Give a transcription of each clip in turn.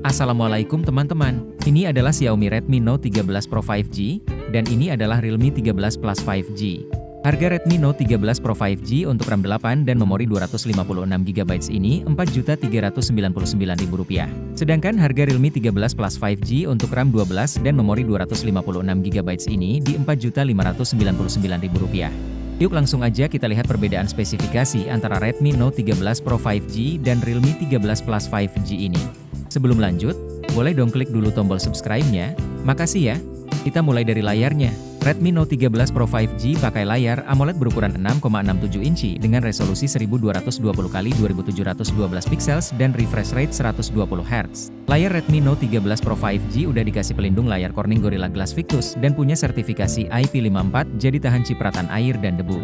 Assalamualaikum teman-teman, ini adalah Xiaomi Redmi Note 13 Pro 5G, dan ini adalah Realme 13 Plus 5G. Harga Redmi Note 13 Pro 5G untuk RAM 8 dan memori 256GB ini Rp4.399.000. Sedangkan harga Realme 13 Plus 5G untuk RAM 12 dan memori 256GB ini di Rp4.599.000. Yuk langsung aja kita lihat perbedaan spesifikasi antara Redmi Note 13 Pro 5G dan Realme 13 Plus 5G ini. Sebelum lanjut, boleh dong klik dulu tombol subscribe-nya, makasih ya. Kita mulai dari layarnya. Redmi Note 13 Pro 5G pakai layar AMOLED berukuran 6,67 inci dengan resolusi 1220x2712 pixels dan refresh rate 120Hz. Layar Redmi Note 13 Pro 5G udah dikasih pelindung layar Corning Gorilla Glass Victus dan punya sertifikasi IP54 jadi tahan cipratan air dan debu.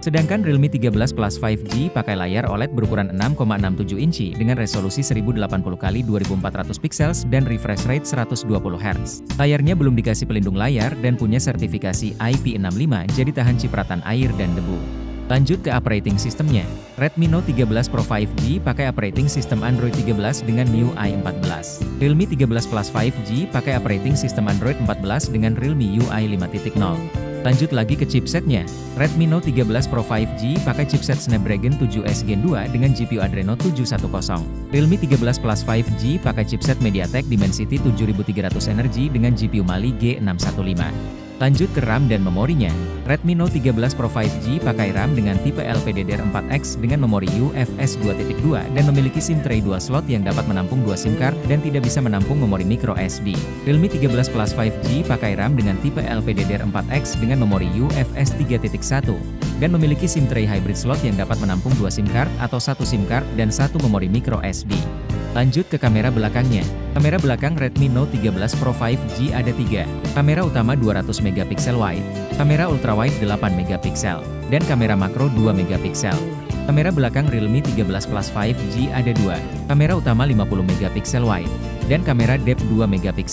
Sedangkan Realme 13 Plus 5G pakai layar OLED berukuran 6,67 inci dengan resolusi 1080x2400 pixels dan refresh rate 120Hz. Layarnya belum dikasih pelindung layar dan punya sertifikasi IP65 jadi tahan cipratan air dan debu. Lanjut ke operating systemnya. Redmi Note 13 Pro 5G pakai operating system Android 13 dengan MIUI 14. Realme 13 Plus 5G pakai operating system Android 14 dengan Realme UI 5.0. Lanjut lagi ke chipsetnya. Redmi Note 13 Pro 5G pakai chipset Snapdragon 7S Gen 2 dengan GPU Adreno 710. Realme 13 Plus 5G pakai chipset MediaTek Dimensity 7300 Energy dengan GPU Mali G615. Lanjut ke RAM dan memorinya. Redmi Note 13 Pro 5G pakai RAM dengan tipe LPDDR4X dengan memori UFS 2.2 dan memiliki SIM tray dual slot yang dapat menampung 2 SIM card dan tidak bisa menampung memori micro SD. Realme 13 Plus 5G pakai RAM dengan tipe LPDDR4X dengan memori UFS 3.1 dan memiliki SIM tray hybrid slot yang dapat menampung 2 SIM card atau 1 SIM card dan 1 memori micro SD. Lanjut ke kamera belakangnya. Kamera belakang Redmi Note 13 Pro 5G ada 3. Kamera utama 200MP wide, kamera ultrawide 8MP, dan kamera makro 2MP. Kamera belakang Realme 13 Plus 5G ada 2. Kamera utama 50MP wide, dan kamera depth 2MP.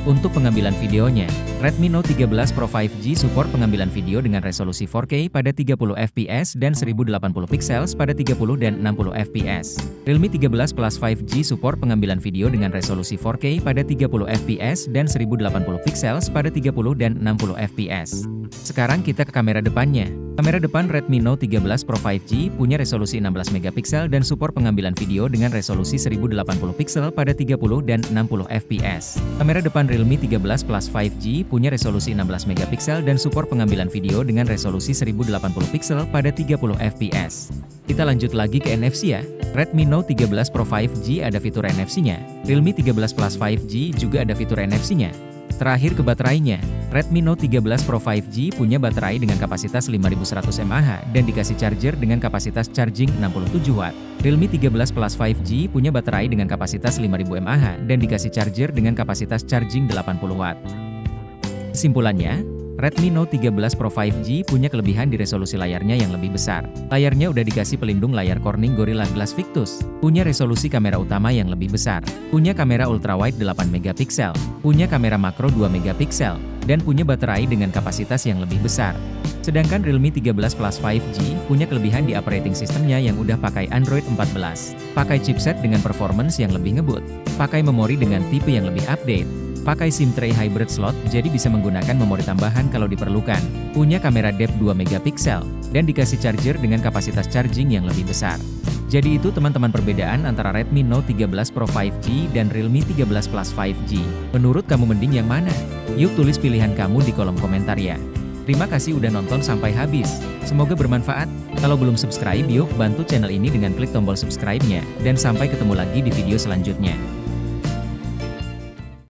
Untuk pengambilan videonya, Redmi Note 13 Pro 5G support pengambilan video dengan resolusi 4K pada 30fps dan 1080 pixels pada 30 dan 60fps. Realme 13 Plus 5G support pengambilan video dengan resolusi 4K pada 30fps dan 1080 pixels pada 30 dan 60fps. Sekarang kita ke kamera depannya. Kamera depan Redmi Note 13 Pro 5G punya resolusi 16MP dan support pengambilan video dengan resolusi 1080 pixel pada 30 dan 60fps. Kamera depan Realme 13 Plus 5G punya resolusi 16MP dan support pengambilan video dengan resolusi 1080 pixel pada 30fps. Kita lanjut lagi ke NFC ya. Redmi Note 13 Pro 5G ada fitur NFC-nya. Realme 13 Plus 5G juga ada fitur NFC-nya. Terakhir ke baterainya. Redmi Note 13 Pro 5G punya baterai dengan kapasitas 5100 mAh dan dikasih charger dengan kapasitas charging 67W. Realme 13 Plus 5G punya baterai dengan kapasitas 5000 mAh dan dikasih charger dengan kapasitas charging 80W. Kesimpulannya, Redmi Note 13 Pro 5G punya kelebihan di resolusi layarnya yang lebih besar. Layarnya udah dikasih pelindung layar Corning Gorilla Glass Victus. Punya resolusi kamera utama yang lebih besar. Punya kamera ultrawide 8MP. Punya kamera makro 2MP. Dan punya baterai dengan kapasitas yang lebih besar. Sedangkan Realme 13 Plus 5G punya kelebihan di operating systemnya yang udah pakai Android 14. Pakai chipset dengan performance yang lebih ngebut. Pakai memori dengan tipe yang lebih update. Pakai SIM tray hybrid slot, jadi bisa menggunakan memori tambahan kalau diperlukan. Punya kamera depth 2MP, dan dikasih charger dengan kapasitas charging yang lebih besar. Jadi itu teman-teman perbedaan antara Redmi Note 13 Pro 5G dan Realme 13 Plus 5G. Menurut kamu mending yang mana? Yuk tulis pilihan kamu di kolom komentar ya. Terima kasih udah nonton sampai habis. Semoga bermanfaat. Kalau belum subscribe, yuk bantu channel ini dengan klik tombol subscribe-nya. Dan sampai ketemu lagi di video selanjutnya.